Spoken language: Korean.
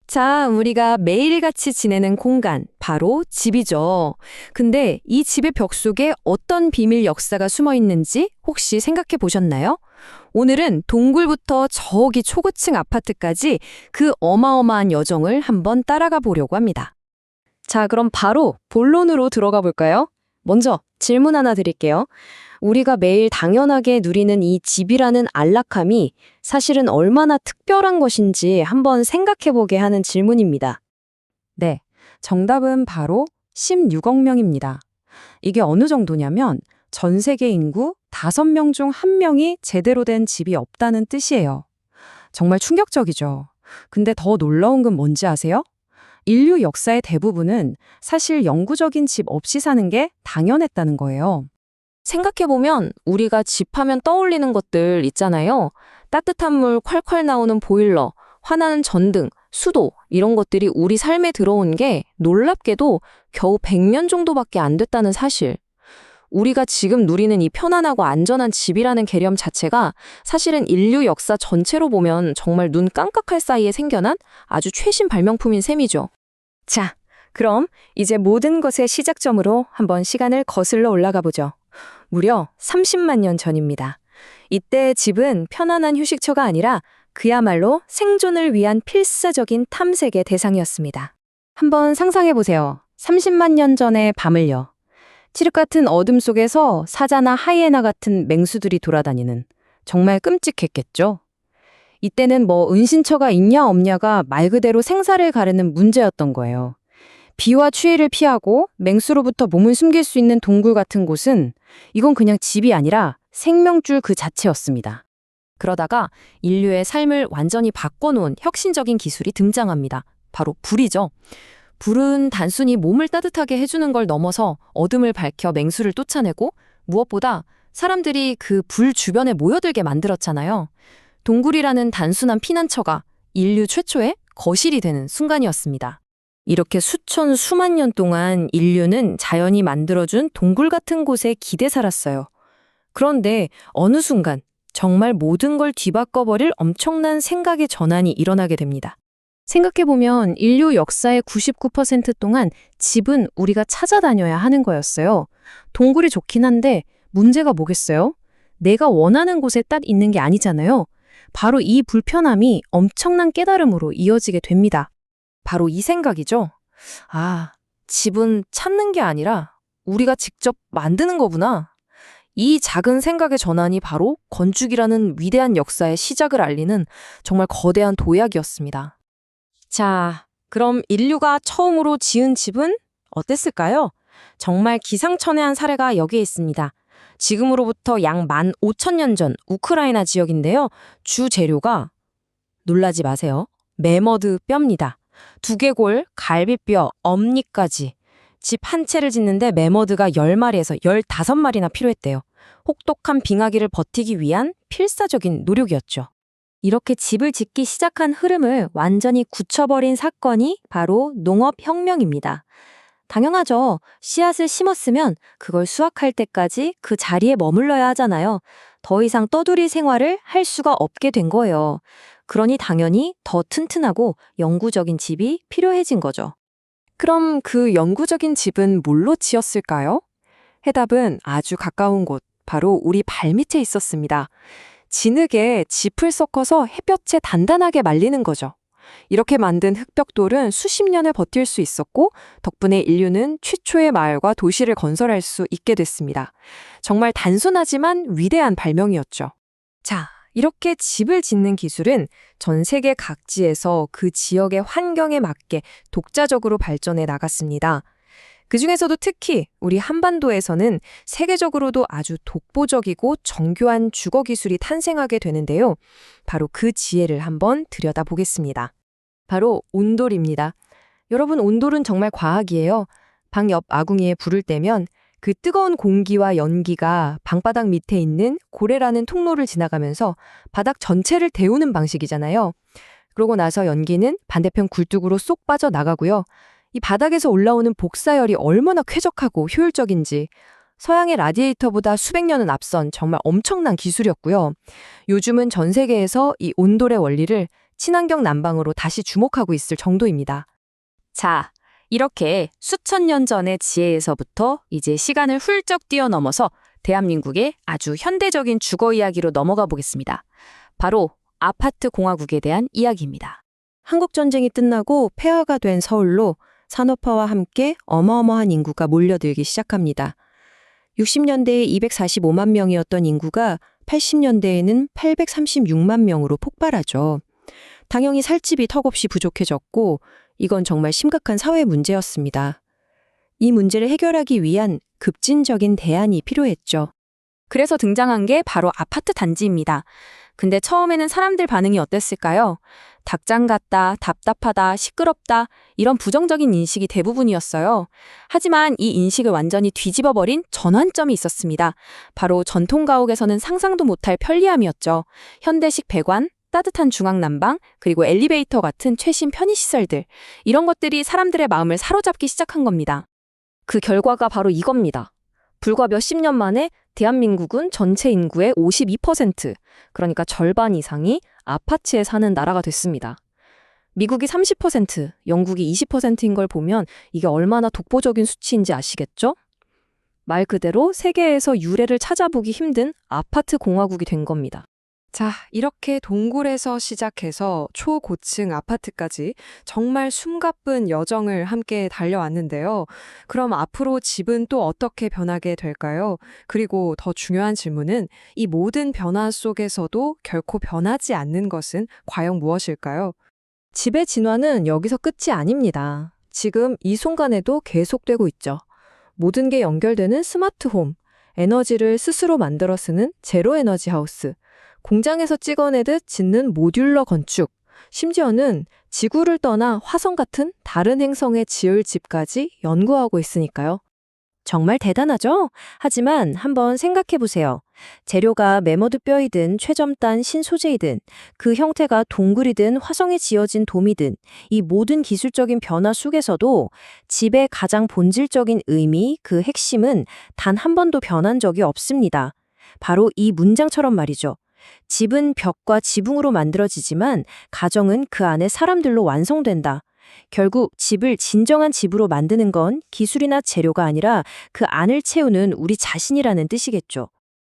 자, 우리가 매일같이 지내는 공간, 바로 집이죠. 근데 이 집의 벽 속에 어떤 비밀 역사가 숨어 있는지 혹시 생각해 보셨나요? 오늘은 동굴부터 저기 초고층 아파트까지 그 어마어마한 여정을 한번 따라가 보려고 합니다. 자, 그럼 바로 본론으로 들어가 볼까요? 먼저 질문 하나 드릴게요. 우리가 매일 당연하게 누리는 이 집이라는 안락함이 사실은 얼마나 특별한 것인지 한번 생각해 보게 하는 질문입니다. 네, 정답은 바로 16억 명입니다. 이게 어느 정도냐면 전 세계 인구 5명 중 1명이 제대로 된 집이 없다는 뜻이에요. 정말 충격적이죠. 근데 더 놀라운 건 뭔지 아세요? 인류 역사의 대부분은 사실 영구적인 집 없이 사는 게 당연했다는 거예요. 생각해보면 우리가 집하면 떠올리는 것들 있잖아요. 따뜻한 물 콸콸 나오는 보일러, 환하는 전등, 수도 이런 것들이 우리 삶에 들어온 게 놀랍게도 겨우 100년 정도밖에 안 됐다는 사실. 우리가 지금 누리는 이 편안하고 안전한 집이라는 개념 자체가 사실은 인류 역사 전체로 보면 정말 눈 깜깜할 사이에 생겨난 아주 최신 발명품인 셈이죠. 자, 그럼 이제 모든 것의 시작점으로 한번 시간을 거슬러 올라가 보죠. 무려 30만 년 전입니다. 이때 집은 편안한 휴식처가 아니라 그야말로 생존을 위한 필사적인 탐색의 대상이었습니다. 한번 상상해 보세요. 30만 년 전의 밤을요. 칠흑 같은 어둠 속에서 사자나 하이에나 같은 맹수들이 돌아다니는, 정말 끔찍했겠죠? 이때는 뭐 은신처가 있냐 없냐가 말 그대로 생사를 가르는 문제였던 거예요. 비와 추위를 피하고 맹수로부터 몸을 숨길 수 있는 동굴 같은 곳은 이건 그냥 집이 아니라 생명줄 그 자체였습니다. 그러다가 인류의 삶을 완전히 바꿔놓은 혁신적인 기술이 등장합니다. 바로 불이죠. 불은 단순히 몸을 따뜻하게 해주는 걸 넘어서 어둠을 밝혀 맹수를 쫓아내고 무엇보다 사람들이 그 불 주변에 모여들게 만들었잖아요. 동굴이라는 단순한 피난처가 인류 최초의 거실이 되는 순간이었습니다. 이렇게 수천 수만 년 동안 인류는 자연이 만들어준 동굴 같은 곳에 기대 살았어요. 그런데 어느 순간 정말 모든 걸 뒤바꿔버릴 엄청난 생각의 전환이 일어나게 됩니다. 생각해보면 인류 역사의 99% 동안 집은 우리가 찾아다녀야 하는 거였어요. 동굴이 좋긴 한데 문제가 뭐겠어요? 내가 원하는 곳에 딱 있는 게 아니잖아요. 바로 이 불편함이 엄청난 깨달음으로 이어지게 됩니다. 바로 이 생각이죠. 아, 집은 찾는 게 아니라 우리가 직접 만드는 거구나. 이 작은 생각의 전환이 바로 건축이라는 위대한 역사의 시작을 알리는 정말 거대한 도약이었습니다. 자, 그럼 인류가 처음으로 지은 집은 어땠을까요? 정말 기상천외한 사례가 여기에 있습니다. 지금으로부터 약 15,000년 전 우크라이나 지역인데요. 주 재료가, 놀라지 마세요, 매머드 뼈입니다. 두개골, 갈비뼈, 엄니까지. 집 한 채를 짓는데 매머드가 10마리에서 15마리나 필요했대요. 혹독한 빙하기를 버티기 위한 필사적인 노력이었죠. 이렇게 집을 짓기 시작한 흐름을 완전히 굳혀버린 사건이 바로 농업혁명입니다. 당연하죠. 씨앗을 심었으면 그걸 수확할 때까지 그 자리에 머물러야 하잖아요. 더 이상 떠돌이 생활을 할 수가 없게 된 거예요. 그러니 당연히 더 튼튼하고 영구적인 집이 필요해진 거죠. 그럼 그 영구적인 집은 뭘로 지었을까요? 해답은 아주 가까운 곳, 바로 우리 발밑에 있었습니다. 진흙에 짚을 섞어서 햇볕에 단단하게 말리는 거죠. 이렇게 만든 흙벽돌은 수십 년을 버틸 수 있었고 덕분에 인류는 최초의 마을과 도시를 건설할 수 있게 됐습니다. 정말 단순하지만 위대한 발명이었죠. 자, 이렇게 집을 짓는 기술은 전 세계 각지에서 그 지역의 환경에 맞게 독자적으로 발전해 나갔습니다. 그중에서도 특히 우리 한반도에서는 세계적으로도 아주 독보적이고 정교한 주거 기술이 탄생하게 되는데요. 바로 그 지혜를 한번 들여다보겠습니다. 바로 온돌입니다. 여러분, 온돌은 정말 과학이에요. 방 옆 아궁이에 불을 떼면 그 뜨거운 공기와 연기가 방바닥 밑에 있는 고래라는 통로를 지나가면서 바닥 전체를 데우는 방식이잖아요. 그러고 나서 연기는 반대편 굴뚝으로 쏙 빠져나가고요. 이 바닥에서 올라오는 복사열이 얼마나 쾌적하고 효율적인지 서양의 라디에이터보다 수백 년은 앞선 정말 엄청난 기술이었고요. 요즘은 전 세계에서 이 온돌의 원리를 친환경 난방으로 다시 주목하고 있을 정도입니다. 자, 이렇게 수천 년 전의 지혜에서부터 이제 시간을 훌쩍 뛰어넘어서 대한민국의 아주 현대적인 주거 이야기로 넘어가 보겠습니다. 바로 아파트 공화국에 대한 이야기입니다. 한국전쟁이 끝나고 폐허가 된 서울로 산업화와 함께 어마어마한 인구가 몰려들기 시작합니다. 60년대에 245만 명이었던 인구가 80년대에는 836만 명으로 폭발하죠. 당연히 살 집이 턱없이 부족해졌고 이건 정말 심각한 사회 문제였습니다. 이 문제를 해결하기 위한 급진적인 대안이 필요했죠. 그래서 등장한 게 바로 아파트 단지입니다. 근데 처음에는 사람들 반응이 어땠을까요? 닭장 같다, 답답하다, 시끄럽다 이런 부정적인 인식이 대부분이었어요. 하지만 이 인식을 완전히 뒤집어버린 전환점이 있었습니다. 바로 전통 가옥에서는 상상도 못할 편리함이었죠. 현대식 배관, 따뜻한 중앙난방, 그리고 엘리베이터 같은 최신 편의시설들. 이런 것들이 사람들의 마음을 사로잡기 시작한 겁니다. 그 결과가 바로 이겁니다. 불과 몇십 년 만에 대한민국은 전체 인구의 52%, 그러니까 절반 이상이 아파트에 사는 나라가 됐습니다. 미국이 30%, 영국이 20%인 걸 보면 이게 얼마나 독보적인 수치인지 아시겠죠? 말 그대로 세계에서 유례를 찾아보기 힘든 아파트 공화국이 된 겁니다. 자, 이렇게 동굴에서 시작해서 초고층 아파트까지 정말 숨가쁜 여정을 함께 달려왔는데요. 그럼 앞으로 집은 또 어떻게 변하게 될까요? 그리고 더 중요한 질문은 이 모든 변화 속에서도 결코 변하지 않는 것은 과연 무엇일까요? 집의 진화는 여기서 끝이 아닙니다. 지금 이 순간에도 계속되고 있죠. 모든 게 연결되는 스마트홈, 에너지를 스스로 만들어 쓰는 제로에너지 하우스, 공장에서 찍어내듯 짓는 모듈러 건축, 심지어는 지구를 떠나 화성 같은 다른 행성에 지을 집까지 연구하고 있으니까요. 정말 대단하죠? 하지만 한번 생각해 보세요. 재료가 매머드 뼈이든 최첨단 신소재이든 그 형태가 동굴이든 화성에 지어진 돔이든 이 모든 기술적인 변화 속에서도 집의 가장 본질적인 의미, 그 핵심은 단 한 번도 변한 적이 없습니다. 바로 이 문장처럼 말이죠. 집은 벽과 지붕으로 만들어지지만 가정은 그 안에 사람들로 완성된다. 결국 집을 진정한 집으로 만드는 건 기술이나 재료가 아니라 그 안을 채우는 우리 자신이라는 뜻이겠죠.